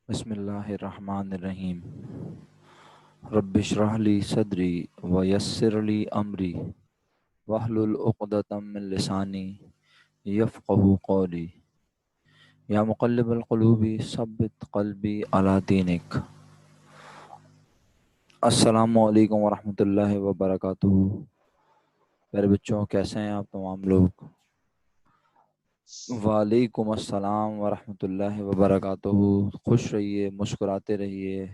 बिस्मिल्लाहिर्रहमानिर्रहीम। रब्बिश्रह ली सदरी व यस्सिर ली अमरी वहलुल उक़दतम मिन लिसानी यफ़क़हू क़ौली। या मुक़ल्लिबल क़ुलूबि सब्बित क़ल्बी अला दीनिक। अस्सलामु अलैकुम व रहमतुल्लाहि व बरकातुहू। मेरे बच्चों, कैसे हैं आप तमाम लोग? वालेकुम अस्सलाम व रहमतुल्लाहि व बरकातुहू। खुश रहिए, मुस्कुराते रहिए।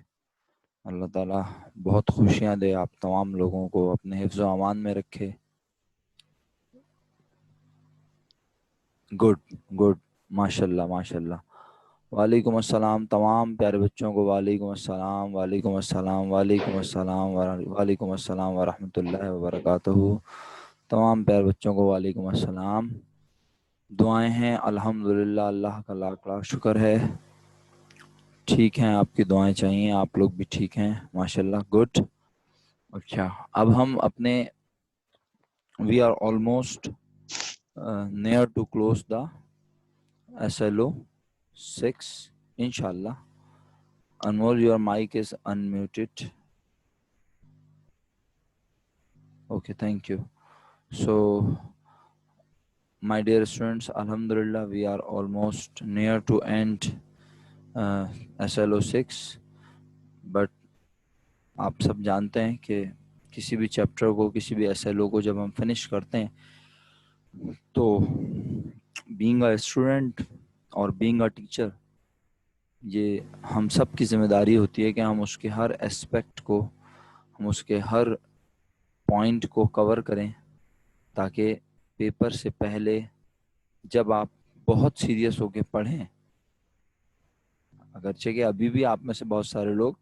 अल्लाह ताला बहुत खुशियाँ दे, आप तमाम लोगों को अपने हिफ्ज़ व अमान में रखे। गुड गुड, माशाल्लाह माशाल्लाह। वालेकुम अस्सलाम तमाम प्यारे बच्चों को। वालेकुम अस्सलाम, वालेकुम अस्सलाम, वालेकुम अस्सलाम, वालेकुम अस्सलाम व रहमतुल्लाहि व बरकातुहू। तमाम प्यारे बच्चों को वालेकुम अस्सलाम। दुआएं हैं अल्हम्दुलिल्लाह, अल्लाह का लाख लाख शुक्र है। ठीक हैं, आपकी दुआएं चाहिए, आप लोग भी ठीक हैं माशाल्लाह। गुड। अच्छा, अब हम अपने we are almost near to close the SLO 6 inshallah. Anmol, your mic is unmuted. Okay, thank you. So my dear students, alhamdulillah, we are almost near to end SLO 6, but आप सब जानते हैं कि किसी भी चैप्टर को, किसी भी SLO को जब हम फिनिश करते हैं तो बीइंग अ स्टूडेंट और बीइंग अ टीचर, ये हम सब की जिम्मेदारी होती है कि हम उसके हर एस्पेक्ट को, हम उसके हर पॉइंट को कवर करें, ताकि पेपर से पहले जब आप बहुत सीरियस होकर पढ़ें, अगरचे कि अभी भी आप में से बहुत सारे लोग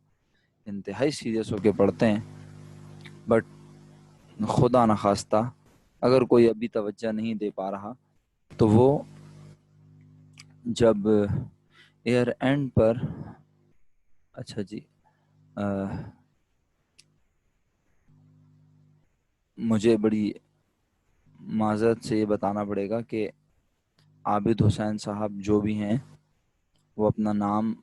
इंतहाई सीरियस होकर पढ़ते हैं, बट खुदा न खास्ता अगर कोई अभी तवज्जो नहीं दे पा रहा तो वो जब ईयर एंड पर, अच्छा जी, मुझे बड़ी माजरत से ये बताना पड़ेगा कि आबिद हुसैन साहब जो भी हैं वो अपना नाम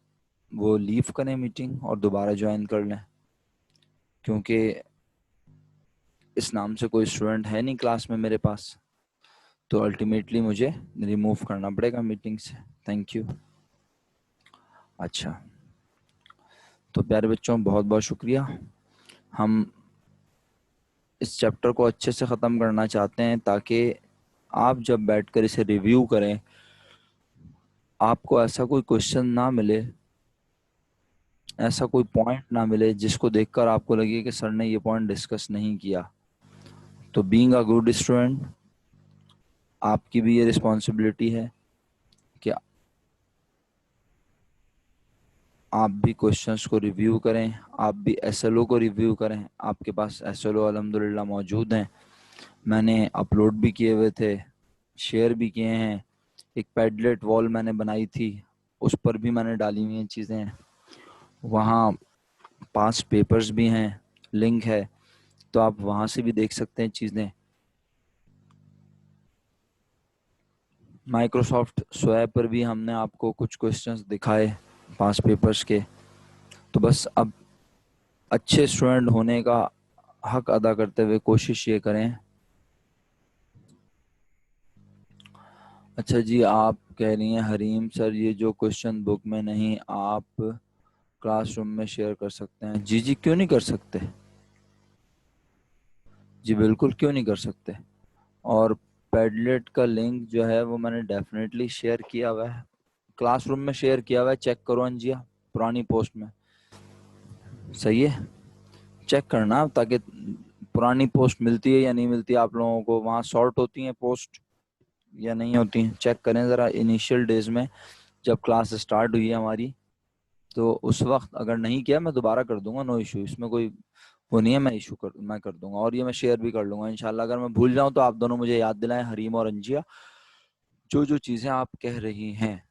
वो लीव करें मीटिंग और दोबारा ज्वाइन कर लें, क्योंकि इस नाम से कोई स्टूडेंट है नहीं क्लास में मेरे पास, तो अल्टीमेटली मुझे रिमूव करना पड़ेगा मीटिंग से। Thank you. अच्छा, तो प्यारे बच्चों, बहुत बहुत शुक्रिया। हम इस चैप्टर को अच्छे से ख़त्म करना चाहते हैं ताकि आप जब बैठकर इसे रिव्यू करें, आपको ऐसा कोई क्वेश्चन ना मिले, ऐसा कोई पॉइंट ना मिले जिसको देखकर आपको लगे कि सर ने ये पॉइंट डिस्कस नहीं किया। तो बीइंग अ गुड स्टूडेंट, आपकी भी ये रिस्पॉन्सिबिलिटी है कि आप भी क्वेश्चंस को रिव्यू करें, आप भी एसएलओ को रिव्यू करें। आपके पास एसएलओ अल्हम्दुलिल्लाह मौजूद हैं, मैंने अपलोड भी किए हुए थे, शेयर भी किए हैं। एक पैडलेट वॉल मैंने बनाई थी, उस पर भी मैंने डाली हुई हैं चीज़ें। वहाँ 5 पेपर्स भी हैं, लिंक है, तो आप वहाँ से भी देख सकते हैं चीज़ें। माइक्रोसॉफ्ट स्वैप पर भी हमने आपको कुछ क्वेश्चंस दिखाए 5 पेपर्स के। तो बस अब अच्छे स्टूडेंट होने का हक अदा करते हुए कोशिश ये करें। अच्छा जी, आप कह रही हैं हरीम सर ये जो क्वेश्चन बुक में नहीं आप क्लासरूम में शेयर कर सकते हैं। जी जी, क्यों नहीं कर सकते? जी बिल्कुल, क्यों नहीं कर सकते। और पैडलेट का लिंक जो है वो मैंने डेफिनेटली शेयर किया हुआ है, क्लासरूम में शेयर किया हुआ है। चेक करो अंजिया, पुरानी पोस्ट में। सही है, चेक करना, ताकि पुरानी पोस्ट मिलती है या नहीं मिलती आप लोगों को, वहाँ सॉर्ट होती हैं पोस्ट या नहीं होती हैं, चेक करें ज़रा। इनिशियल डेज में जब क्लास स्टार्ट हुई है हमारी, तो उस वक्त अगर नहीं किया मैं दोबारा कर दूंगा, नो इशू, इसमें कोई वो नहीं है, मैं कर दूंगा। और ये मैं शेयर भी कर लूंगा इंशाल्लाह। अगर मैं भूल जाऊं तो आप दोनों मुझे याद दिलाएं, हरीम और अंजिया, जो जो चीज़ें आप कह रही हैं।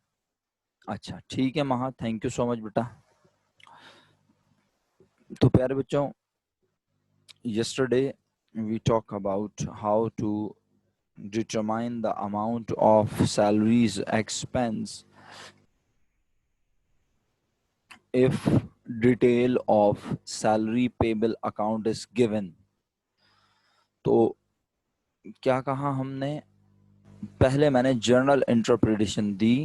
अच्छा ठीक है महा, थैंक यू सो मच बेटा। तो प्यारे बच्चों, yesterday we talk about how to determine the amount of salaries expense if detail of salary payable account is given, तो क्या कहा हमने, पहले मैंने जनरल इंटरप्रिटेशन दी,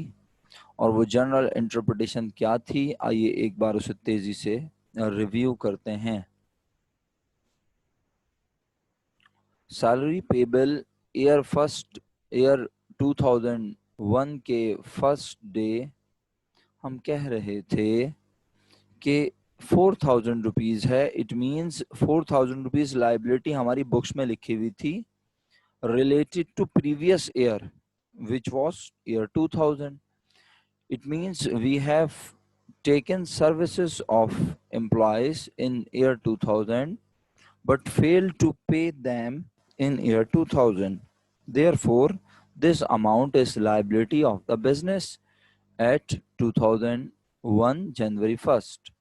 और वो जनरल इंटरप्रिटेशन क्या थी, आइए एक बार उसे तेजी से रिव्यू करते हैं। सैलरी पेबल ईयर 2001 के फर्स्ट डे हम कह रहे थे कि 4,000 रुपीज है। इट मीन्स 4,000 रुपीज लाइबिलिटी हमारी बुक्स में लिखी हुई थी related to previous year, which was year 2000. It means we have taken services of employees in year 2000 but failed to pay them in year 2000. Therefore, this amount is liability of the business at 2001 January 1st.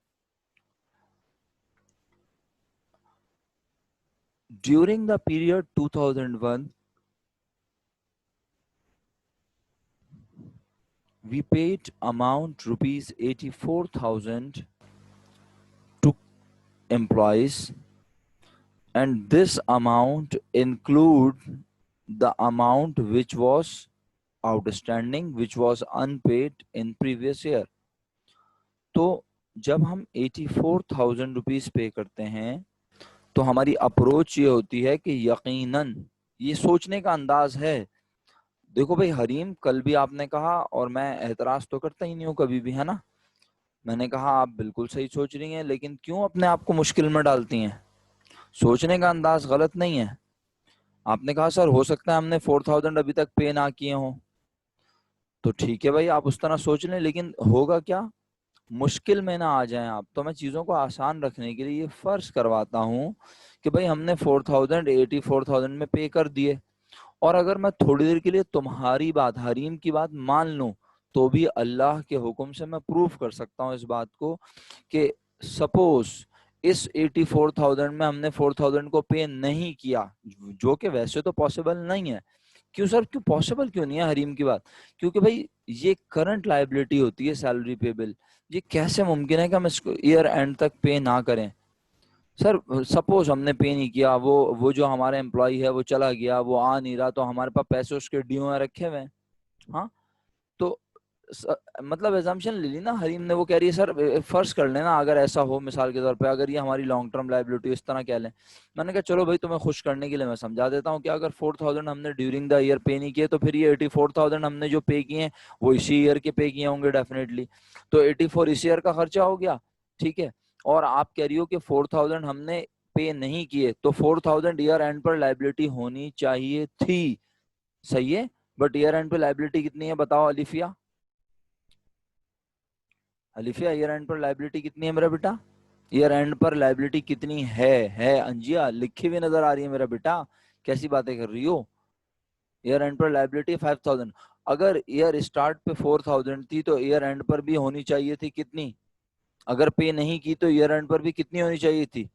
During the period 2001, we paid amount rupees 84,000 to employees, and this amount include the amount which was outstanding, which was unpaid in previous year. तो जब हम 84,000 rupees पे करते हैं तो हमारी approach ये होती है कि यकीनन ये सोचने का अंदाज है। देखो भाई हरीम, कल भी आपने कहा और मैं एतराज तो करता ही नहीं हूँ कभी भी, है ना। मैंने कहा आप बिल्कुल सही सोच रही हैं, लेकिन क्यों अपने आप को मुश्किल में डालती हैं। सोचने का अंदाज गलत नहीं है। आपने कहा सर हो सकता है हमने 4,000 अभी तक पे ना किए हों, तो ठीक है भाई आप उस तरह सोच लें, लेकिन होगा क्या, मुश्किल में ना आ जाएं आप। तो मैं चीजों को आसान रखने के लिए ये फर्ज करवाता हूँ कि भाई हमने 4,000 84,000 में पे कर दिए, और अगर मैं थोड़ी देर के लिए तुम्हारी बात, हरीम की बात मान लूं, तो भी अल्लाह के हुक्म से मैं प्रूफ कर सकता हूं इस बात को कि सपोज इस 84,000 में हमने 4,000 को पे नहीं किया, जो कि वैसे तो पॉसिबल नहीं है। क्यों सर, क्यों पॉसिबल क्यों नहीं है हरीम की बात? क्योंकि भाई ये करंट लायबिलिटी होती है सैलरी पेबल। ये कैसे मुमकिन है कि हम इसको ईयर एंड तक पे ना करें? सर सपोज हमने पे नहीं किया, वो जो हमारा एम्प्लॉय है वो चला गया, वो आ नहीं रहा, तो हमारे पास पैसे उसके ड्यू रखे हुए हैं। हाँ, तो मतलब एजम्पशन ले ली ना हरीम ने। वो कह रही है सर फर्ज कर लेना अगर ऐसा हो, मिसाल के तौर पे अगर ये हमारी लॉन्ग टर्म लायबिलिटी इस तरह कह लें। मैंने कहा चलो भाई तुम्हें खुश करने के लिए मैं समझा देता हूँ कि अगर 4,000 हमने ड्यूरिंग द ईयर पे नहीं किए, तो फिर ये 84,000 हमने जो पे किए हैं वो इसी ईयर के पे किए होंगे डेफिनेटली। तो 84 इस ईयर का खर्चा हो गया, ठीक है। और आप कह रही हो कि 4,000 हमने पे नहीं किए, तो 4,000 ईयर एंड पर लायबिलिटी होनी चाहिए थी, सही है। बट ईयर एंड पे लायबिलिटी कितनी है बताओ अलिफिया? अलिफिया ईयर एंड पर लायबिलिटी कितनी है मेरा बेटा? ईयर एंड पर लायबिलिटी कितनी है अंजिया, लिखी हुई नजर आ रही है मेरा बेटा, कैसी बातें कर रही हो। ईयर एंड पर लायबिलिटी 5,000। अगर ईयर स्टार्ट पे 4,000 थी तो ईयर एंड पर भी होनी चाहिए थी कितनी? अगर पे नहीं की तो ईयर एंड पर भी कितनी होनी चाहिए थी?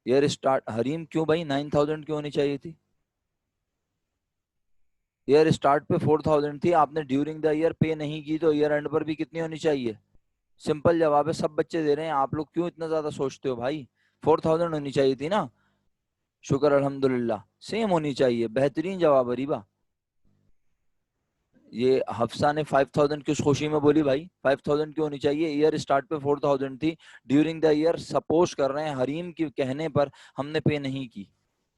ईयर स्टार्ट हरीम क्यों भाई 9,000 क्यों होनी चाहिए थी? ईयर स्टार्ट पे 4,000 थी, आपने ड्यूरिंग द ईयर पे नहीं की, तो ईयर एंड पर भी कितनी होनी चाहिए? सिंपल जवाब है, सब बच्चे दे रहे हैं, आप लोग क्यों इतना ज्यादा सोचते हो भाई? 4,000 होनी चाहिए थी ना। शुक्र अल्हम्दुलिल्लाह, सेम होनी चाहिए, बेहतरीन जवाब अरीबा। ये हफ्सा ने 5,000 किस खुशी में बोली भाई? 5,000 क्यों होनी चाहिए? ईयर स्टार्ट पे 4,000 थी, ड्यूरिंग द ईयर सपोज कर रहे हैं हरीम के कहने पर हमने पे नहीं की।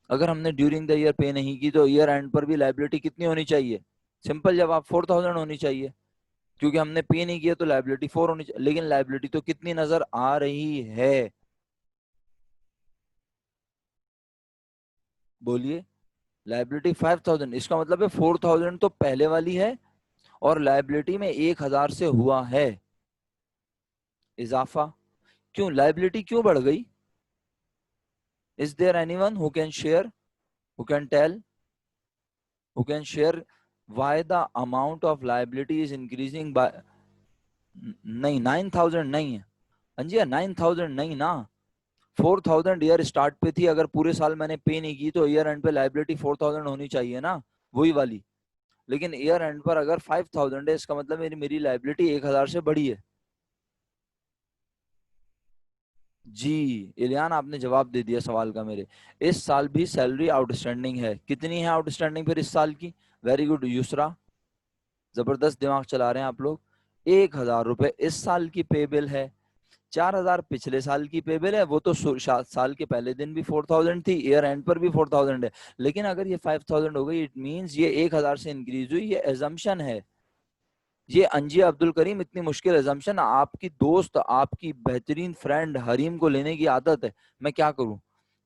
अगर हमने ड्यूरिंग द ईयर पे नहीं की तो ईयर एंड पर भी लायबिलिटी कितनी होनी चाहिए? सिंपल जवाब 4,000 होनी चाहिए, क्योंकि हमने पे नहीं किया तो लायबिलिटी 4 होनी चाहिए। लेकिन लायबिलिटी तो कितनी नजर आ रही है? बोलिए। लायबिलिटी 5,000, इसका मतलब है 4,000 तो पहले वाली है और लायबिलिटी में 1,000 से हुआ है इजाफा। क्यों लायबिलिटी क्यों बढ़ गई? Is there anyone who can share, who can tell, who can share why the amount of liability is increasing by? नहीं 9,000 नहीं है अंजिया, 9,000 नहीं ना। 4,000 ईयर स्टार्ट पे थी, अगर पूरे साल मैंने पे नहीं की तो ईयर एंड पे लायबिलिटी 4,000 होनी चाहिए ना, वही वाली। लेकिन ईयर एंड पर अगर 5000 है, इसका मतलब मेरी लाइबिलिटी 1000 से बड़ी है। जी इलियान, आपने जवाब दे दिया सवाल का मेरे। इस साल भी सैलरी आउटस्टैंडिंग है। कितनी है आउटस्टैंडिंग फिर इस साल की? वेरी गुड युसरा, जबरदस्त दिमाग चला रहे हैं आप लोग। 1000 रुपए इस साल की पे बिल है, 4000 पिछले साल की पे बिल है। वो तो साल के पहले दिन भी 4000 थी, ईयर एंड पर भी 4000 है। लेकिन अगर ये 5000 हो गई, इट मींस ये 1000 से इंक्रीज हुई, ये एजम्पशन है। ये अंजिया अब्दुल करीम, इतनी मुश्किल एजम्पशन आपकी दोस्त, आपकी बेहतरीन फ्रेंड हरीम को लेने की आदत है। मैं क्या करूं?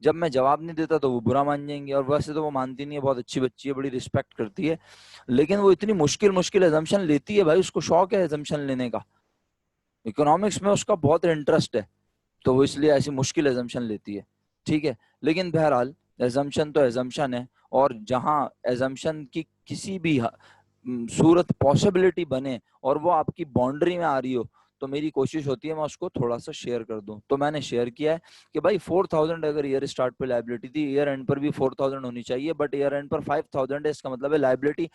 जब मैं जवाब नहीं देता तो वो बुरा मान जाएंगे, और वैसे तो वो मानती नहीं है, बहुत अच्छी बच्ची है, बड़ी रिस्पेक्ट करती है, लेकिन वो इतनी मुश्किल मुश्किल एजम्पशन लेती है भाई, उसको शौक है एजम्पशन लेने का, इकोनॉमिक्स में उसका बहुत इंटरेस्ट है, तो वो इसलिए ऐसी मुश्किल एजम्पशन लेती है। ठीक है, लेकिन बहरहाल एजम्पशन तो एजम्पशन है, और जहां एजम्पशन की किसी भी सूरत पॉसिबिलिटी बने और वो आपकी बाउंड्री में आ रही हो, तो मेरी कोशिश होती है मैं उसको थोड़ा सा शेयर कर दूं। तो मैंने शेयर किया है कि भाई 4000 अगर ईयर स्टार्ट पे लाइबिलिटी थी, ईयर एंड पर भी 4000 होनी चाहिए, बट ईयर एंड पर 5000 है, इसका मतलब है लाइबिलिटी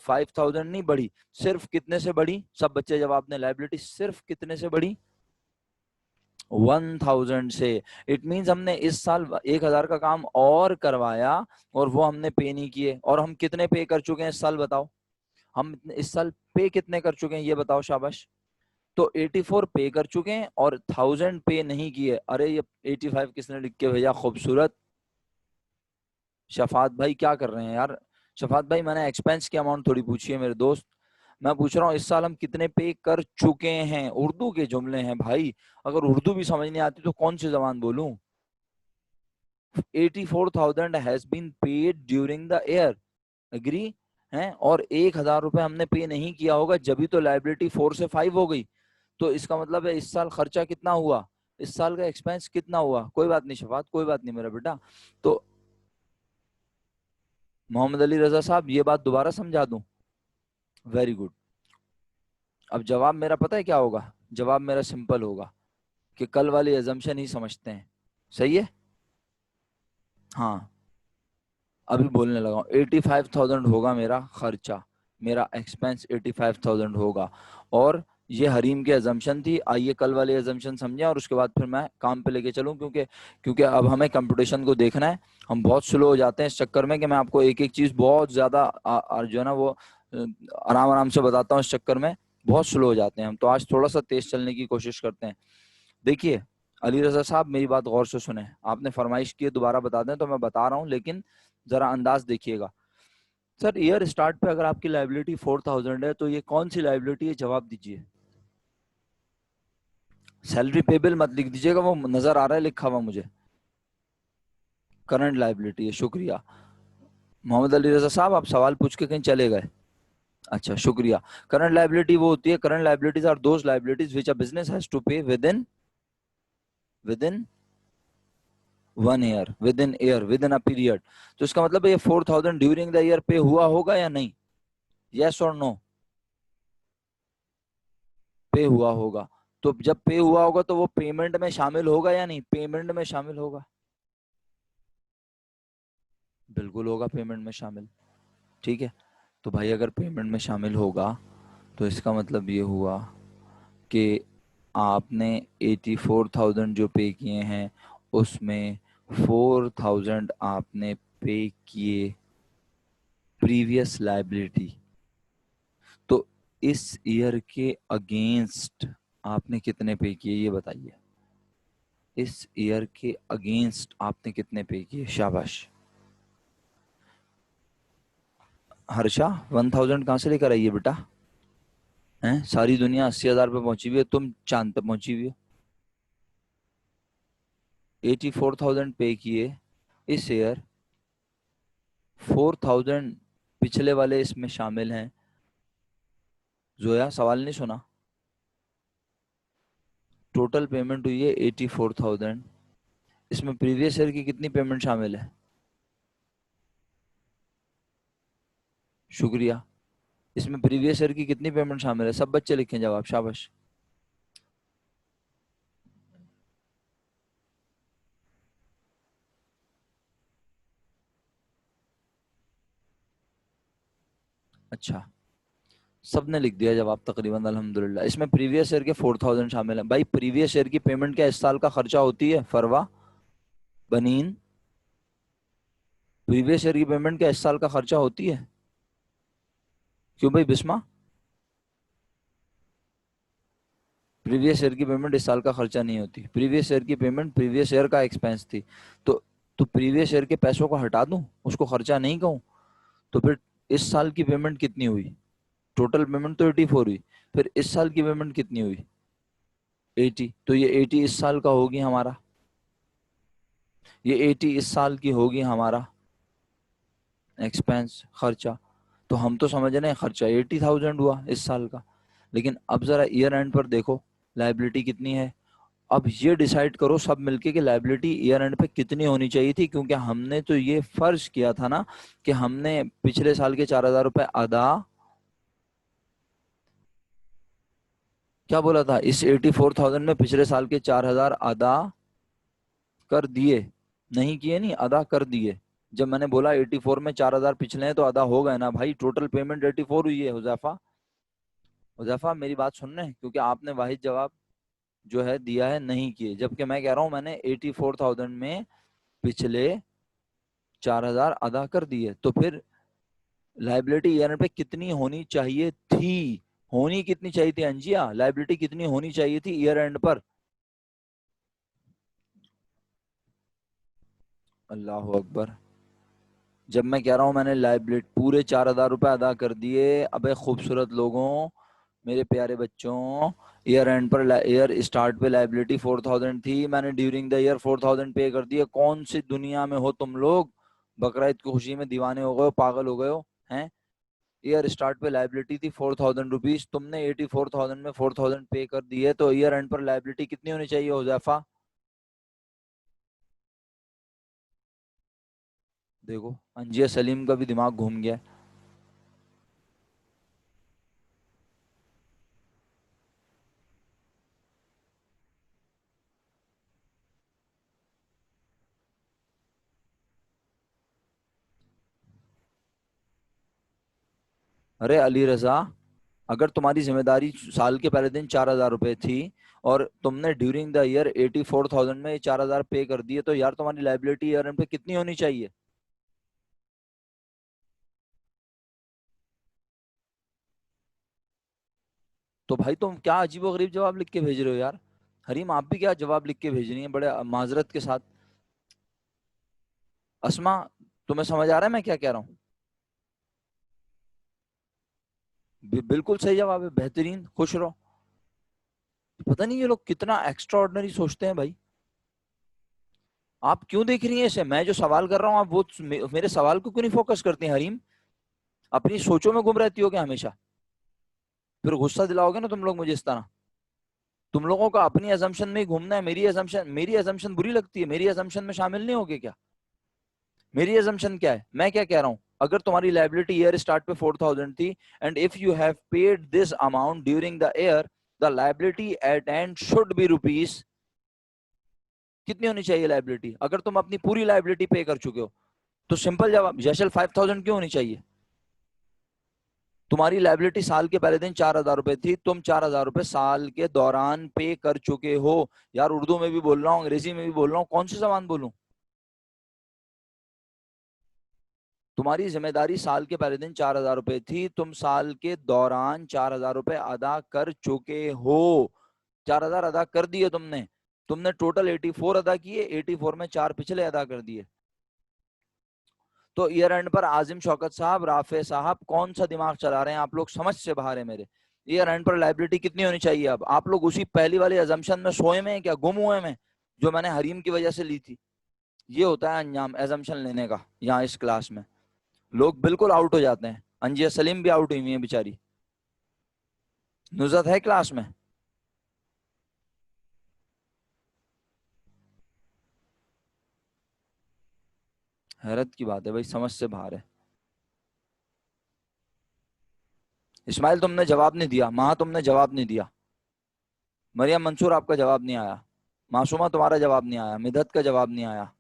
5000 नहीं बढ़ी, सिर्फ कितने से बढ़ी? सब बच्चे जवाब दें, लाइबिलिटी सिर्फ कितने से बढ़ी? 1000 से। इट मींस हमने इस साल 1000 का काम और करवाया, और वो हमने पे नहीं किए। और हम कितने पे कर चुके हैं इस साल बताओ? हम इस साल पे कितने कर चुके हैं ये बताओ, शाबाश। तो 84 पे कर चुके हैं और 1000 पे नहीं किए। अरे ये 85 किसने लिख के भेजा? खूबसूरत शफात भाई, क्या कर रहे हैं यार? शफात भाई, मैंने एक्सपेंस की अमाउंट थोड़ी पूछी है मेरे दोस्त, मैं पूछ रहा हूँ इस साल हम कितने पे कर चुके हैं। उर्दू के जुमले हैं भाई, अगर उर्दू भी समझ नहीं आती तो कौन सी जबान बोलूं? 84,000 has been paid during the year, agree हैं? और 1000 रुपए हमने पे नहीं किया होगा, जब भी तो लाइबिलिटी 4 से 5 हो गई। तो इसका मतलब है इस साल खर्चा कितना हुआ, इस साल का एक्सपेंस कितना हुआ? कोई बात नहीं शफात, कोई बात नहीं मेरा बेटा। तो मोहम्मद अली रजा साहब, ये बात दोबारा समझा दूं? Very good. अब जवाब मेरा पता है क्या होगा? जवाब मेरा सिंपल होगा कि कल वाली एजम्पशन ही समझते हैं। सही है? हाँ, अभी बोलने लगा हूँ। 85,000 होगा मेरा खर्चा, मेरा एक्सपेंस 85,000 होगा। और ये हरीम की एजम्पशन थी, आइए कल वाली एजम्पशन समझें, और उसके बाद फिर मैं काम पे लेके चलूँ, क्योंकि क्योंकि अब हमें कंपटीशन को देखना है। हम बहुत स्लो हो जाते हैं इस चक्कर में कि मैं आपको एक एक चीज़ बहुत ज़्यादा जो है ना वो आराम आराम से बताता हूँ, इस चक्कर में बहुत स्लो हो जाते हैं हम। तो आज थोड़ा सा तेज चलने की कोशिश करते हैं। देखिए अली रजा साहब, मेरी बात गौर से सुने, आपने फरमाइश की है दोबारा बता दें, तो मैं बता रहा हूँ, लेकिन जरा अंदाज देखिएगा। सर ईयर स्टार्ट पे अगर आपकी लाइबिलिटी 4000 है, तो ये कौन सी लाइबिलिटी है? जवाब दीजिए। सैलरी पेबल मत लिख दीजिएगा, वो नजर आ रहा है लिखा हुआ मुझे। करंट लाइबिलिटी है, शुक्रिया। मोहम्मद अली रजा साहब, आप सवाल पूछ के कहीं चले गए? अच्छा शुक्रिया। करंट लाइबिलिटी वो होती है, current liabilities are those liabilities which a business has to pay within 1 year, within a period. तो इसका मतलब है ये 4000 ड्यूरिंग द ईयर पे हुआ होगा या नहीं? यस और नो? पे हुआ होगा। तो जब पे हुआ होगा तो वो पेमेंट में शामिल होगा या नहीं? पेमेंट में शामिल होगा, बिल्कुल होगा पेमेंट में शामिल। ठीक है, तो भाई अगर पेमेंट में शामिल होगा, तो इसका मतलब ये हुआ कि आपने 84,000 जो पे किए हैं, उसमें 4,000 आपने पे किए प्रीवियस लाइबिलिटी। तो इस ईयर के अगेंस्ट आपने कितने पे किए ये बताइए? इस ईयर के अगेंस्ट आपने कितने पे किए? शाबाश। हर्षा, 1000 कहाँ से लेकर आई है बेटा? हैं, सारी दुनिया 80,000 पे पहुंची हुई है, तुम चांद पे पहुंची हुई हो। 84,000 पे किए इस ईयर, 4,000 पिछले वाले इसमें शामिल हैं। जोया, सवाल नहीं सुना? टोटल पेमेंट हुई है 84,000, इसमें प्रीवियस ईयर की कितनी पेमेंट शामिल है? शुक्रिया। इसमें प्रीवियस ईयर की कितनी पेमेंट शामिल है? सब बच्चे लिखें जवाब, शाबाश। अच्छा, सबने लिख दिया जवाब तकरीबन अल्हम्दुलिल्लाह। इसमें प्रीवियस ईयर के 4000 शामिल है। भाई प्रीवियस ईयर की पेमेंट क्या इस साल का खर्चा होती है? फरवा बनीन, प्रीवियस ईयर की पेमेंट क्या इस साल का खर्चा होती है? क्यों भाई बिस्मा? प्रीवियस ईयर की पेमेंट इस साल का खर्चा नहीं होती। प्रीवियस ईयर की पेमेंट प्रीवियस ईयर का एक्सपेंस थी। तो प्रीवियस ईयर के पैसों को हटा दूं, उसको खर्चा नहीं कहूं, तो फिर इस साल की पेमेंट कितनी हुई? टोटल पेमेंट तो 84 हुई, फिर इस साल की पेमेंट कितनी हुई? 80। तो ये 80 इस साल का होगी हमारा, ये 80 इस साल की होगी हमारा एक्सपेंस, खर्चा। तो हम तो समझ रहे हैं खर्चा 80,000 हुआ इस साल का, लेकिन अब जरा ईयर एंड पर देखो लाइबिलिटी कितनी है। अब ये डिसाइड करो सब मिलके कि लाइबिलिटी ईयर एंड पे कितनी होनी चाहिए थी, क्योंकि हमने तो ये फर्ज किया था ना कि हमने पिछले साल के 4,000 रुपए अदा, क्या बोला था, इस 84,000 में पिछले साल के 4,000 अदा कर दिए, नहीं किए, नहीं अदा कर दिए। जब मैंने बोला 84 में 4,000 पिछले हैं तो अदा हो गए ना भाई, टोटल पेमेंट 84 हुई है। हुजैफा, हुजैफा मेरी बात सुन रहे हैं? क्योंकि आपने वाहिद जवाब जो है दिया है नहीं किए, जबकि मैं कह रहा हूं मैंने 84,000 में पिछले 4,000 अदा कर दिए। तो फिर लाइबिलिटी ईयर एंड पे कितनी होनी चाहिए थी? होनी कितनी चाहिए थी अंजिया? लाइबिलिटी कितनी होनी चाहिए थी ईयर एंड पर? अल्लाह अकबर। जब मैं कह रहा हूं मैंने लाइबिलिटी पूरे 4,000 रुपए अदा कर दिए, अबे खूबसूरत लोगों, मेरे प्यारे बच्चों, ईयर एंड पर, ईयर स्टार्ट पे लाइबिलिटी 4,000 थी, मैंने ड्यूरिंग द ईयर 4,000 पे कर दिए। कौन सी दुनिया में हो तुम लोग? बकरा ईद की खुशी में दीवाने हो गए हो, पागल हो गए हो हैं? ईयर स्टार्ट पे लाइबिलिटी थी 4,000 रुपीज, तुमने 84,000 में 4,000 पे कर दिए, तो ईयर एंड पर लाइबिलिटी कितनी होनी चाहिए हुजैफा? देखो अंजिया सलीम का भी दिमाग घूम गया। अरे अली रजा, अगर तुम्हारी जिम्मेदारी साल के पहले दिन 4,000 रुपए थी और तुमने ड्यूरिंग द ईयर 84,000 में 4,000 पे कर दिए, तो यार तुम्हारी लाइबिलिटी ईयर एंड पे कितनी होनी चाहिए? तो भाई तुम क्या अजीबो गरीब जवाब लिख के भेज रहे हो यार। हरीम आप भी क्या जवाब लिख के भेज रही हैं बड़े माजरत के साथ। अस्मा, तुम्हें समझ आ रहा है मैं क्या कह रहा हूँ? बिल्कुल सही जवाब है, बेहतरीन, खुश रहो। पता नहीं ये लोग कितना एक्स्ट्रा ऑर्डिनरी सोचते हैं भाई। आप क्यों देख रही हैं इसे? मैं जो सवाल कर रहा हूँ आप वो मेरे सवाल को क्यों नहीं फोकस करती हैं हरीम? अपनी सोचों में गुम रहती हो क्या हमेशा? फिर गुस्सा दिलाओगे ना तुम लोग मुझे इस तरह। तुम लोगों का अपनी अजम्पशन में ही घूमना है। मेरी अजम्पशन बुरी लगती है? मेरी अजम्पशन में शामिल नहीं होगे क्या? मेरी अजम्पशन क्या है, मैं क्या कह रहा हूं? अगर तुम्हारी लाइबिलिटी ईयर स्टार्ट पे 4,000 थी and if you have paid this amount during the year, the liability at end should be rupees, कितनी होनी चाहिए लाइबिलिटी? अगर तुम अपनी पूरी लाइबिलिटी पे कर चुके हो तो सिंपल जवाब जैसल 5,000 क्यों होनी चाहिए? तुम्हारी लाइबिलिटी साल के पहले दिन 4,000 रुपए थी, तुम 4,000 रुपए साल के दौरान पे कर चुके हो। यार उर्दू में भी बोल रहा हूँ, अंग्रेजी में भी बोल रहा हूँ, कौन सी जबान बोलूं? तुम्हारी जिम्मेदारी साल के पहले दिन 4,000 रुपए थी, तुम साल के दौरान 4,000 रुपए अदा कर चुके हो। 4,000 अदा कर दिए तुमने। तुमने टोटल 84 अदा किए, 84 में 4 पिछले अदा कर दिए। तो ईयर एंड पर आजिम शौकत साहब, राफे साहब, कौन सा दिमाग चला रहे हैं आप लोग? समझ से बाहर है मेरे। ईयर एंड पर लाइबिलिटी कितनी होनी चाहिए? अब आप लोग उसी पहली वाली अजम्पशन में सोए में क्या, गुम हुए में, जो मैंने हरीम की वजह से ली थी। ये होता है अंजाम एजम्पशन लेने का यहाँ इस क्लास में। लोग बिल्कुल आउट हो जाते हैं। अंजिया सलीम भी आउट हुई है बेचारी। नुजरत है क्लास में? हैरत की बात है भाई, समझ से बाहर है। इस्माइल तुमने जवाब नहीं दिया, माँ तुमने जवाब नहीं दिया, मरियम मंसूर आपका जवाब नहीं आया, मासूमा तुम्हारा जवाब नहीं आया, मिदत का जवाब नहीं आया,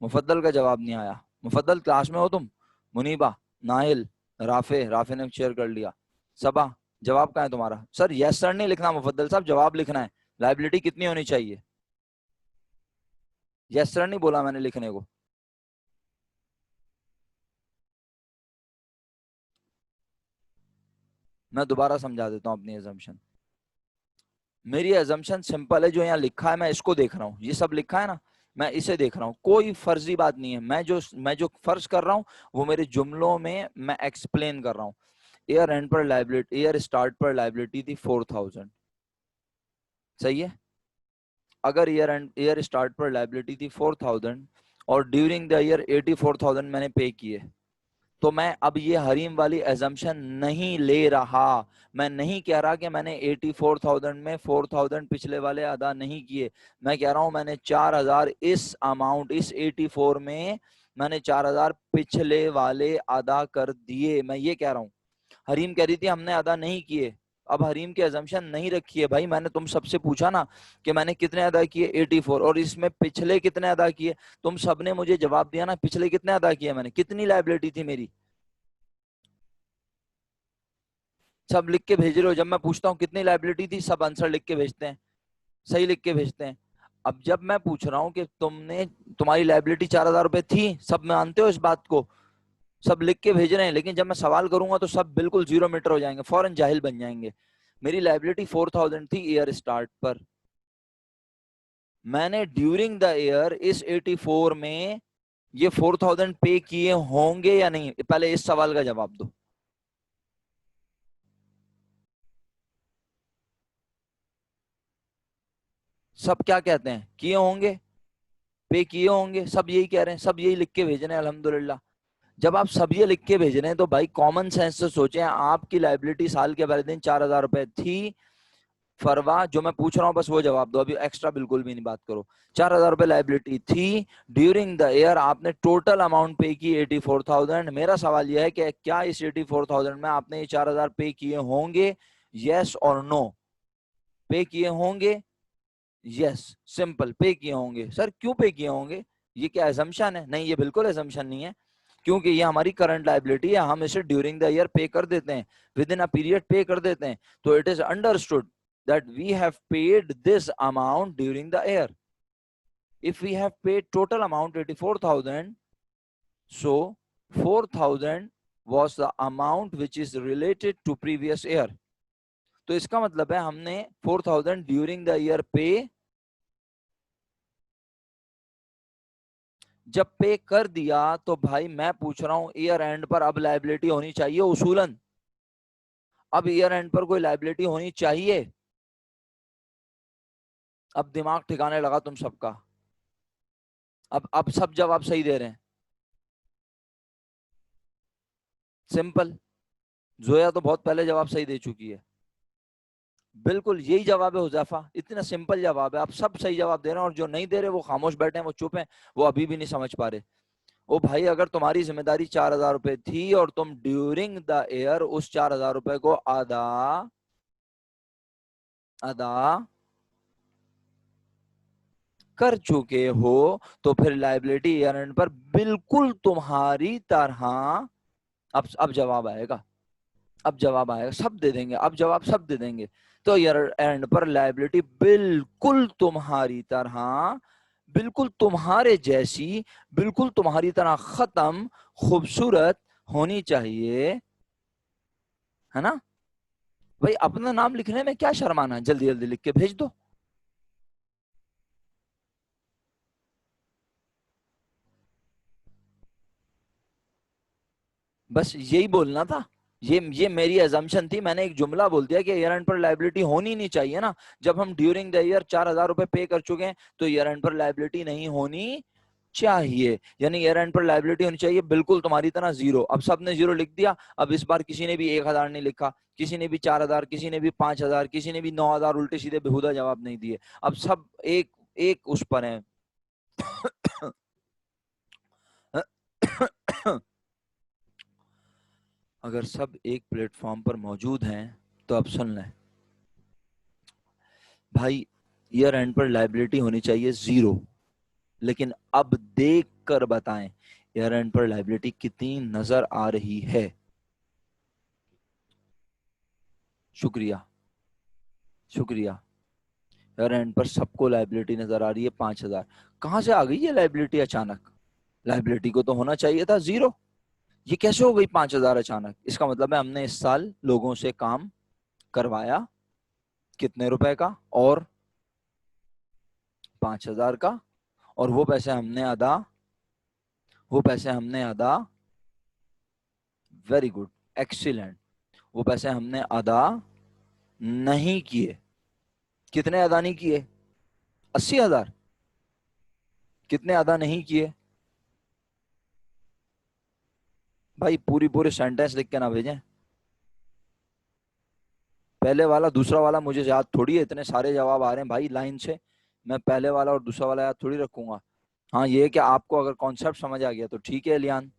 मुफद्दल का जवाब नहीं आया। मुफद्दल क्लास में हो तुम? मुनीबा, नाहिल, राफे राफे ने शेयर कर लिया। सबा जवाब कहाँ है तुम्हारा? सर यस सर नहीं लिखना मुफद्दल साहब, जवाब लिखना है। लायबिलिटी कितनी होनी चाहिए? यस सर नहीं बोला मैंने लिखने को। मैं दोबारा समझा देता हूँ अपनी एजम्पशन। मेरी एजम्पशन सिंपल है, जो यहाँ लिखा है मैं इसको देख रहा हूँ, ये सब लिखा है ना, मैं इसे देख रहा हूँ, कोई फर्जी बात नहीं है। मैं जो फर्ज कर रहा हूँ वो मेरे जुमलों में मैं एक्सप्लेन कर रहा हूँ। ईयर एंड पर लाइबिलिटी, ईयर स्टार्ट पर लाइबिलिटी थी 4000, सही है। अगर ईयर स्टार्ट पर लाइबिलिटी थी 4000 और ड्यूरिंग द ईयर 84,000 मैंने पे किए, तो मैं अब ये हरीम वाली एजम्पशन नहीं ले रहा। मैं नहीं कह रहा कि मैंने 84,000 में 4,000 पिछले वाले अदा नहीं किए। मैं कह रहा हूं मैंने 4,000 इस अमाउंट, इस 84 में मैंने 4,000 पिछले वाले अदा कर दिए, मैं ये कह रहा हूं। हरीम कह रही थी हमने अदा नहीं किए। अब हरीम की अजम्पशन नहीं रखी है भाई। मैंने तुम सबसे पूछा ना कि मैंने कितने अदा किए, 84, और इसमें पिछले कितने अदा किए। तुम सबने मुझे जवाब दिया ना पिछले कितने अदा किए मैंने, कितनी लायबिलिटी थी मेरी। सब लिख के भेज रहे हो। जब मैं पूछता हूँ कितनी लायबिलिटी थी, सब आंसर लिख के भेजते हैं, सही लिख के भेजते हैं। अब जब मैं पूछ रहा हूँ कि तुम्हारी लायबिलिटी 4,000 रुपए थी, सब मानते हो इस बात को, सब लिख के भेज रहे हैं, लेकिन जब मैं सवाल करूंगा तो सब बिल्कुल 0 मीटर हो जाएंगे, फौरन जाहिल बन जाएंगे। मेरी लायबिलिटी 4,000 थी ईयर स्टार्ट पर। मैंने ड्यूरिंग द ईयर इस 84 में ये 4,000 पे किए होंगे या नहीं, पहले इस सवाल का जवाब दो। सब क्या कहते हैं, किए होंगे, पे किए होंगे, सब यही कह रहे हैं, सब यही लिख के भेज रहे हैं अल्हम्दुलिल्लाह। जब आप सब ये लिख के भेज रहे हैं तो भाई कॉमन सेंस से सोचें, आपकी लाइबिलिटी साल के पहले दिन 4,000 रुपए थी। फरवा जो मैं पूछ रहा हूँ बस वो जवाब दो, अभी एक्स्ट्रा बिल्कुल भी नहीं बात करो। 4,000 रुपए लाइबिलिटी थी। ड्यूरिंग द ईयर आपने टोटल अमाउंट पे की 84,000। मेरा सवाल यह है कि क्या इस 84,000 में आपने ये 4,000 पे किए होंगे, यस और नो? पे किए होंगे, यस, सिंपल, पे किए होंगे। सर क्यों पे किए होंगे, ये क्या असम्पशन है? नहीं, ये बिल्कुल असम्पशन नहीं है, क्योंकि ये हमारी करंट लाइबिलिटी है, हम इसे ड्यूरिंग द ईयर पे कर देते हैं, विद इन अ पीरियड पे कर देते हैं। तो it is understood that we have paid this amount during the year. If we have paid total amount 84,000, so 4,000 was the amount which is related to previous year. तो इसका मतलब है हमने 4,000 ड्यूरिंग द ईयर पे, जब पे कर दिया तो भाई मैं पूछ रहा हूं ईयर एंड पर अब लायबिलिटी होनी चाहिए उसूलन। अब ईयर एंड पर कोई लायबिलिटी होनी चाहिए। अब दिमाग ठिकाने लगा तुम सबका। अब सब जवाब सही दे रहे हैं। सिंपल, जोया तो बहुत पहले जवाब सही दे चुकी है। बिल्कुल यही जवाब है हुजैफा, इतना सिंपल जवाब है। आप सब सही जवाब दे रहे हैं और जो नहीं दे रहे वो खामोश बैठे हैं, वो चुप हैं, वो अभी भी नहीं समझ पा रहे। ओ भाई, अगर तुम्हारी जिम्मेदारी 4,000 रुपए थी और तुम ड्यूरिंग द ईयर उस 4,000 रुपए को अदा अदा कर चुके हो, तो फिर लाइबिलिटी ईयर एंड पर बिल्कुल तुम्हारी तरह। अब जवाब आएगा, अब जवाब आएगा, सब दे देंगे, अब जवाब सब दे देंगे। तो ईयर एंड पर लायबिलिटी बिल्कुल तुम्हारी तरह, बिल्कुल तुम्हारे जैसी, बिल्कुल तुम्हारी तरह खत्म, खूबसूरत होनी चाहिए, है ना भाई? अपना नाम लिखने में क्या शर्माना है, जल्दी जल्दी लिख के भेज दो। बस यही बोलना था। ये मेरी एजम्पशन थी, मैंने एक जुमला बोल दिया कि ईयर एंड पर लायबिलिटी होनी नहीं चाहिए ना। जब हम ड्यूरिंग द ईयर 4,000 रुपए पे कर चुके हैं तो ईयर एंड पर लायबिलिटी नहीं होनी चाहिए, यानी ईयर एंड पर लायबिलिटी होनी चाहिए बिल्कुल तुम्हारी तरह जीरो। अब सबने जीरो लिख दिया। अब इस बार किसी ने भी 1,000 नहीं लिखा, किसी ने भी 4,000, किसी ने भी 5,000, किसी ने भी 9,000, उल्टे सीधे बेहुदा जवाब नहीं दिए। अब सब एक एक उस पर है। अगर सब एक प्लेटफॉर्म पर मौजूद हैं तो अब सुन लें भाई, ईयर एंड पर लायबिलिटी होनी चाहिए जीरो, लेकिन अब देख कर बताएं ईयर एंड पर लायबिलिटी कितनी नजर आ रही है। शुक्रिया शुक्रिया। यार एंड पर सबको लाइबिलिटी नजर आ रही है 5,000। कहाँ से आ गई ये लाइबिलिटी अचानक? लाइबिलिटी को तो होना चाहिए था 0। ये कैसे हो गई 5,000 अचानक? इसका मतलब है हमने इस साल लोगों से काम करवाया कितने रुपए का? और 5,000 का। और वो पैसे हमने अदा, वेरी गुड, एक्सीलेंट, वो पैसे हमने अदा नहीं किए। कितने अदा नहीं किए? 80,000। कितने अदा नहीं किए भाई? पूरी पूरी सेंटेंस लिख के ना भेजें। पहले वाला दूसरा वाला मुझे याद थोड़ी है, इतने सारे जवाब आ रहे हैं भाई लाइन से। मैं पहले वाला और दूसरा वाला याद थोड़ी रखूंगा। हाँ ये है कि आपको अगर कॉन्सेप्ट समझ आ गया तो ठीक है लियान।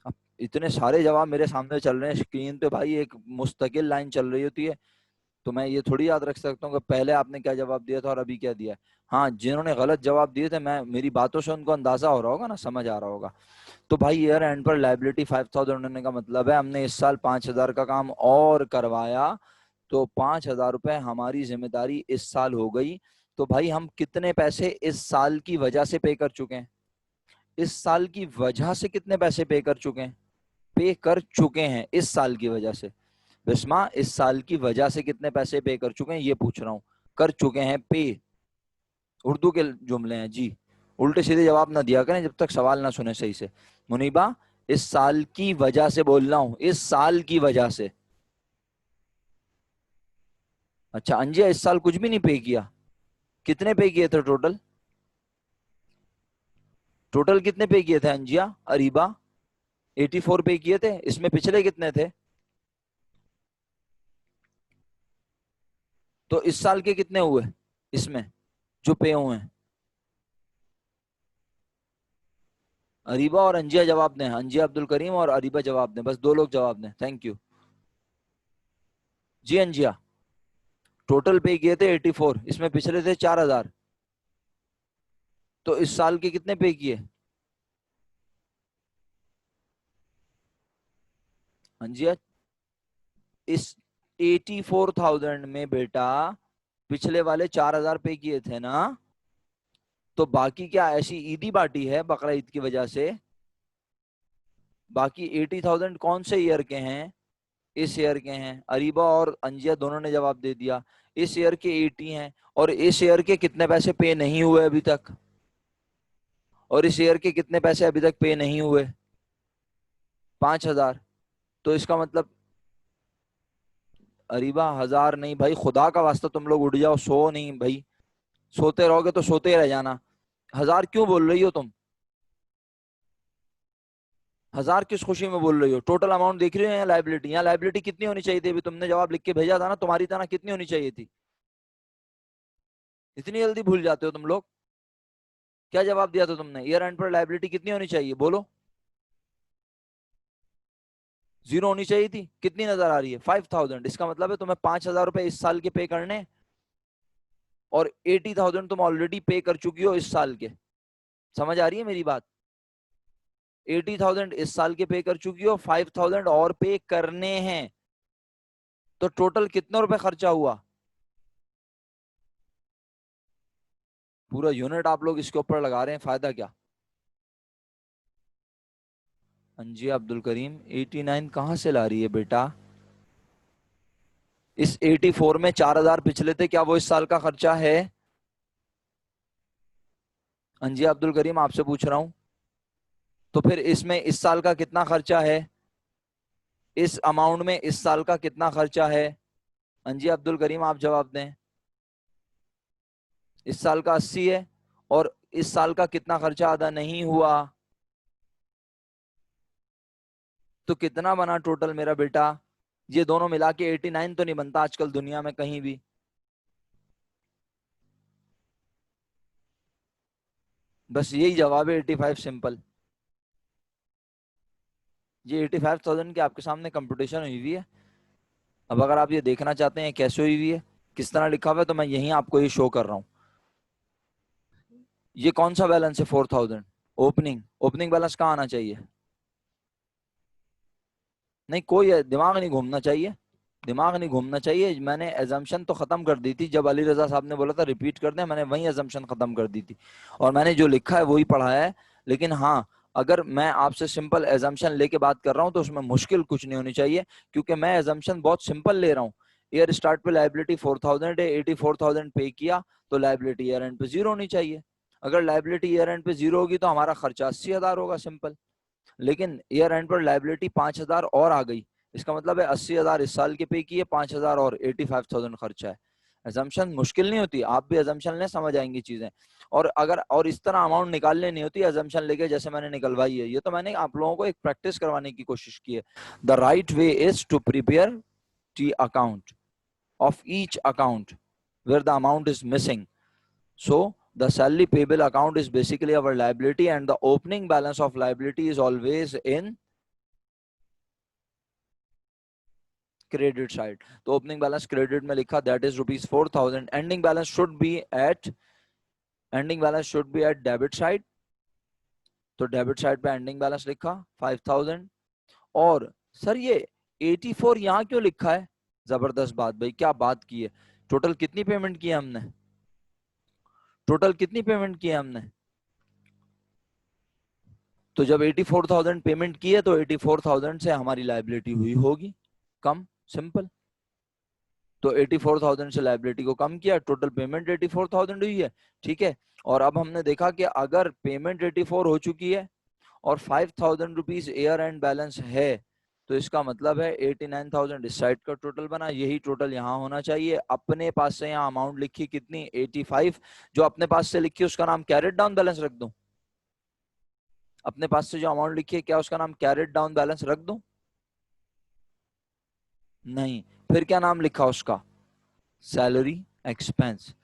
अब इतने सारे जवाब मेरे सामने चल रहे हैं स्क्रीन पे भाई, एक मुस्तकिल लाइन चल रही होती है, तो मैं ये थोड़ी याद रख सकता हूँ कि पहले आपने क्या जवाब दिया था और अभी क्या दिया है। हाँ जिन्होंने गलत जवाब दिए थे, मैं मेरी बातों से उनको अंदाजा हो रहा होगा ना, समझ आ रहा होगा। तो भाई ईयर एंड पर लाइबिलिटी 5,000 होने का मतलब है हमने इस साल 5,000 का काम और करवाया, तो 5,000 रुपए हमारी जिम्मेदारी इस साल हो गई। तो भाई हम कितने पैसे इस साल की वजह से पे कर चुके हैं? इस साल की वजह से कितने पैसे पे कर चुके हैं? पे कर चुके हैं इस साल की वजह से। बिस्मा इस साल की वजह से कितने पैसे पे कर चुके हैं ये पूछ रहा हूँ। कर चुके हैं पे, उर्दू के जुमले हैं जी। उल्टे सीधे जवाब ना दिया करें जब तक सवाल ना सुने सही से। मुनीबा इस साल की वजह से बोल रहा हूं, इस साल की वजह से। अच्छा अंजिया इस साल कुछ भी नहीं पे किया? कितने पे किए थे टोटल? टोटल कितने पे किए थे अंजिया? अरीबा 84 पे किए थे, इसमें पिछले कितने थे? तो इस साल के कितने हुए इसमें जो पे हुए हैं? अरीबा और अंजिया जवाब दें, अंजिया अब्दुल करीम और अरीबा जवाब दें, बस 2 लोग जवाब दें, थैंक यू। जी अंजिया टोटल पे किए थे 84, इसमें पिछले थे 4,000, तो इस साल के कितने पे किए? अंजिया इस 84,000 में बेटा पिछले वाले 4,000 पे किए थे ना, तो बाकी क्या ऐसी ईदी बाटी है बकरा ईद की वजह से? बाकी 80,000 कौन से ईयर के हैं? इस ईयर के हैं। अरीबा और अंजिया दोनों ने जवाब दे दिया, इस ईयर के 80 हैं। और इस ईयर के कितने पैसे पे नहीं हुए अभी तक? और इस ईयर के कितने पैसे अभी तक पे नहीं हुए? 5,000। तो इसका मतलब अरीबा 1,000 नहीं भाई, खुदा का वास्ता तुम लोग उठ जाओ, सो नहीं भाई, सोते रहोगे तो सोते ही रह जाना। 1,000 क्यों बोल रही हो तुम? 1,000 किस खुशी में बोल रही हो? टोटल अमाउंट देख रही हो यहाँ लाइबिलिटी, यहाँ लाइबिलिटी कितनी होनी चाहिए थी? अभी तुमने जवाब लिख के भेजा था ना, तुम्हारी तरह कितनी होनी चाहिए थी? इतनी जल्दी भूल जाते हो तुम लोग? क्या जवाब दिया था तुमने? ईयर एंड पर लाइबिलिटी कितनी होनी चाहिए बोलो? 0 होनी चाहिए थी। कितनी नजर आ रही है? 5,000। इसका मतलब है तुम्हें 5,000 रुपए इस साल के पे करने, और 80,000 तुम ऑलरेडी पे कर चुकी हो इस साल के। समझ आ रही है मेरी बात? 80,000 इस साल के पे कर चुकी हो, 5,000 और पे करने हैं, तो टोटल कितने रुपए खर्चा हुआ? पूरा यूनिट आप लोग इसके ऊपर लगा रहे हैं, फायदा क्या? अंजिया अब्दुल करीम 89 कहां से ला रही है बेटा? इस 84 में 4,000 पिछले थे, क्या वो इस साल का खर्चा है? अंजिया अब्दुल करीम आपसे पूछ रहा हूं। तो फिर इसमें इस साल का कितना खर्चा है? इस अमाउंट में इस साल का कितना खर्चा है? अंजिया अब्दुल करीम आप जवाब दें। इस साल का 80 है, और इस साल का कितना खर्चा अदा नहीं हुआ? तो कितना बना टोटल मेरा बेटा? ये दोनों मिला के 89 तो नहीं बनता आजकल दुनिया में कहीं भी। बस यही जवाब है, 85 सिंपल। ये 85,000 की आपके सामने कंपटीशन हुई हुई है। अब अगर आप ये देखना चाहते हैं कैसे हुई हुई है, किस तरह लिखा हुआ है, तो मैं यही आपको ये शो कर रहा हूँ। ये कौन सा बैलेंस है? 4,000 ओपनिंग। ओपनिंग बैलेंस कहाँ आना चाहिए? नहीं कोई दिमाग नहीं घूमना चाहिए, दिमाग नहीं घूमना चाहिए। मैंने एजम्पशन तो खत्म कर दी थी, जब अली रजा साहब ने बोला था रिपीट कर दें, मैंने वही एजम्पशन खत्म कर दी थी और मैंने जो लिखा है वही पढ़ाया है। लेकिन हाँ, अगर मैं आपसे सिंपल एजम्पशन लेके बात कर रहा हूँ तो उसमें मुश्किल कुछ नहीं होनी चाहिए, क्योंकि मैं एजम्पशन बहुत सिंपल ले रहा हूँ। ईयर स्टार्ट पे लाइबिलिटी 4000 है, 84,000 पे किया तो लाइबिलिटी ईयर एंड पे जीरो होनी चाहिए। अगर लाइबिलिटी ईयर एंड पे जीरो होगी तो हमारा खर्चा 80,000 होगा, सिंपल। लेकिन ईयर एंड पर लाइबिलिटी 5,000 और आ गई, इसका मतलब है 80,000 इस साल के पे किए, 5,000 और 85,000 खर्चा है। एजम्पशन मुश्किल नहीं होती, आप भी एजम्पशन लें, समझ आएंगी चीजें। और अगर और इस तरह अमाउंट निकालने नहीं होती एजम्पशन लेके जैसे मैंने निकलवाई है, ये तो मैंने आप लोगों को एक प्रैक्टिस करवाने की कोशिश की है। The right way is to prepare T account of each account where the amount is missing. So the salary payable account is basically our liability and the opening balance of liability is always in credit side. तो opening balance credit में लिखा that is rupees 4,000. Ending balance should be at debit side. तो debit side पे ending balance लिखा 5,000। और sir ये 84 यहाँ क्यों लिखा है? जबरदस्त बात भाई, क्या बात की है। टोटल कितनी पेमेंट की है हमने? टोटल कितनी पेमेंट की है हमने? तो जब 84,000 पेमेंट की है तो 84,000 से हमारी लाइबिलिटी हुई होगी कम, सिंपल। तो 84,000 से लाइबिलिटी को कम किया, टोटल पेमेंट 84,000 हुई है, ठीक है। और अब हमने देखा कि अगर पेमेंट 84 हो चुकी है और 5,000 रुपीज एयर एंड बैलेंस है, तो इसका मतलब है 89,000 इस साइड का टोटल बना, यही टोटल यहाँ होना चाहिए। अपने पास से यहाँ अमाउंट लिखी कितनी? 85। जो अपने पास से लिखी उसका नाम कैरेट डाउन बैलेंस रख दूं? अपने पास से जो अमाउंट लिखी है क्या उसका नाम कैरेट डाउन बैलेंस रख दूं? नहीं, फिर क्या नाम लिखा उसका? Salary expense.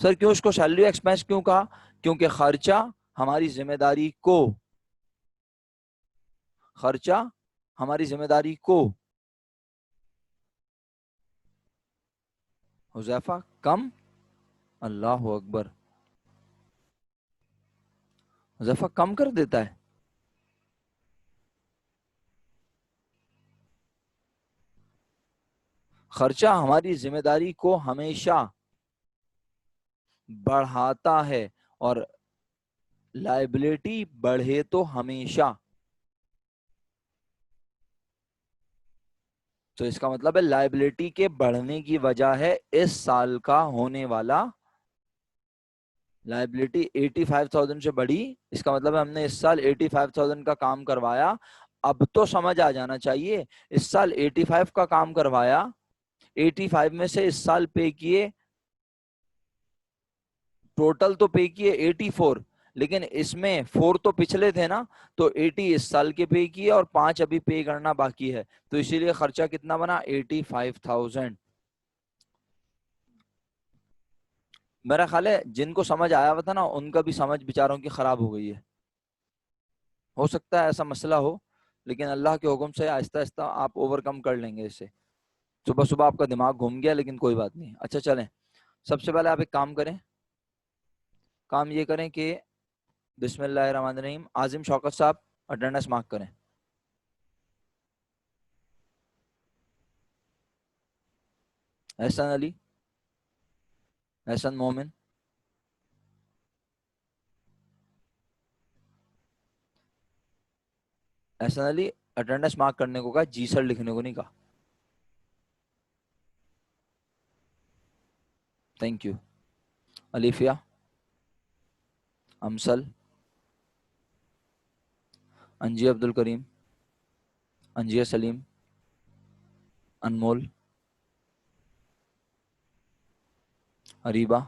सर क्यों उसको सैलरी एक्सपेंस क्यों कहा? क्योंकि खर्चा हमारी जिम्मेदारी को, खर्चा हमारी जिम्मेदारी को हुजैफा कम, अल्लाह अकबर, हुजैफा कम कर देता है। खर्चा हमारी जिम्मेदारी को हमेशा बढ़ाता है और लाइबिलिटी बढ़े तो हमेशा, तो इसका मतलब है लाइबिलिटी के बढ़ने की वजह है इस साल का होने वाला, लाइबिलिटी 85,000 से बढ़ी, इसका मतलब है हमने इस साल 85,000 का काम करवाया। अब तो समझ आ जाना चाहिए, इस साल 85 का काम करवाया, 85 में से इस साल पे किए, टोटल तो पे किए 84, लेकिन इसमें 4 तो पिछले थे ना, तो 80 इस साल के पे किए और 5 अभी पे करना बाकी है, तो इसीलिए खर्चा कितना बना? 85,000। मेरा ख्याल है जिनको समझ आया हुआ था ना उनका भी समझ बेचारों की खराब हो गई है। हो सकता है ऐसा मसला हो, लेकिन अल्लाह के हुक्म से आहिस्ता आहिस्ता आप ओवरकम कर लेंगे इसे। सुबह सुबह आपका दिमाग घूम गया, लेकिन कोई बात नहीं। अच्छा चलें, सबसे पहले आप एक काम करें, काम ये करें कि बिस्मिल्लाहिर्रहमानिर्रहीम, आजिम शौकत साहब अटेंडेंस मार्क करें। एहसन अली, एहसन मोमिन, एहसन अली, अटेंडेंस मार्क करने को कहा, जी सर लिखने को नहीं कहा। Thank you. अलीफिया, अमसल, अंजी अब्दुल करीम, अंजिया सलीम, अनमोल, अरीबा,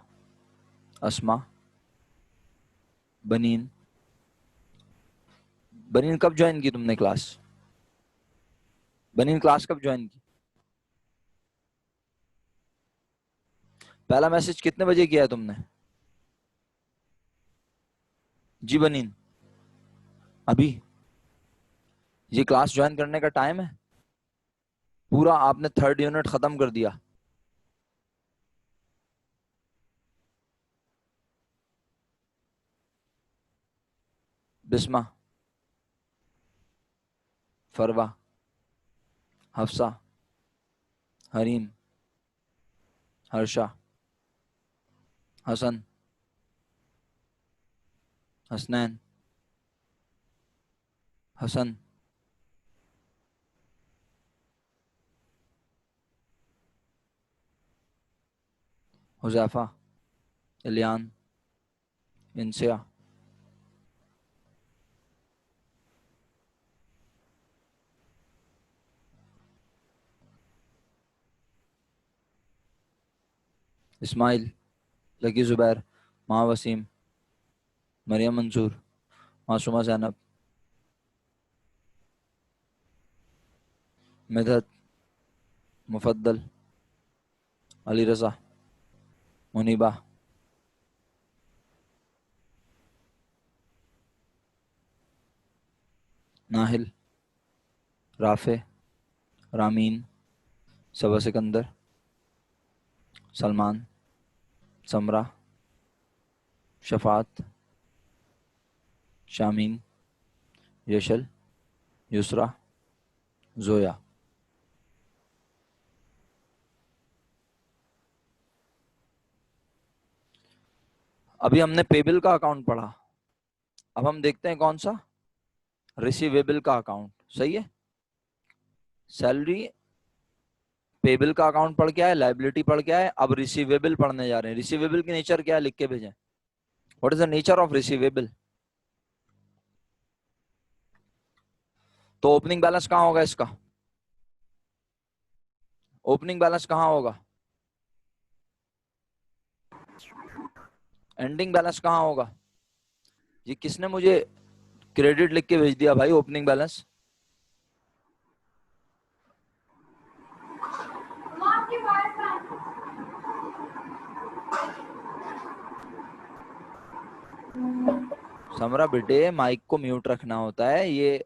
अस्मा, बनीन। बनीन कब ज्वाइन की तुमने क्लास? बनीन क्लास कब ज्वाइन की? पहला मैसेज कितने बजे किया है तुमने? जी बनीन, अभी? ये क्लास ज्वाइन करने का टाइम है? पूरा आपने 3rd यूनिट खत्म कर दिया? बिस्मा, फरवा, हफ्सा, हरीम, हर्षा, हसन, हसनैन, हसन, हुजैफा, इलियान, इंसिया, इस्माइल, लकी जुबैर, माँ वसीम, मरियम मंसूर, मासूमा जैनब, मिदहत, मुफद्दल, अली रज़ा, मुनीबा, नाहिल, राफे, रामीन, सबा सिकंदर, सलमान, समरा, शफात, शामीन, यशल, युसरा, जोया। अभी हमने पेबिल का अकाउंट पढ़ा, अब हम देखते हैं कौन सा, रिसीवेबल का अकाउंट। सही है, सैलरी पेबल का अकाउंट पढ़ के आए, लाइबिलिटी पढ़ के आए, अब रिसीवेबल पढ़ने जा रहे हैं। रिसीवेबल की नेचर क्या है, लिख के भेजें। What is the nature of receivable? तो ओपनिंग बैलेंस कहाँ होगा इसका? ओपनिंग बैलेंस कहाँ होगा? एंडिंग बैलेंस कहाँ होगा? ये किसने मुझे क्रेडिट लिख के भेज दिया भाई, ओपनिंग बैलेंस? समरा बेटे, माइक को म्यूट रखना होता है, ये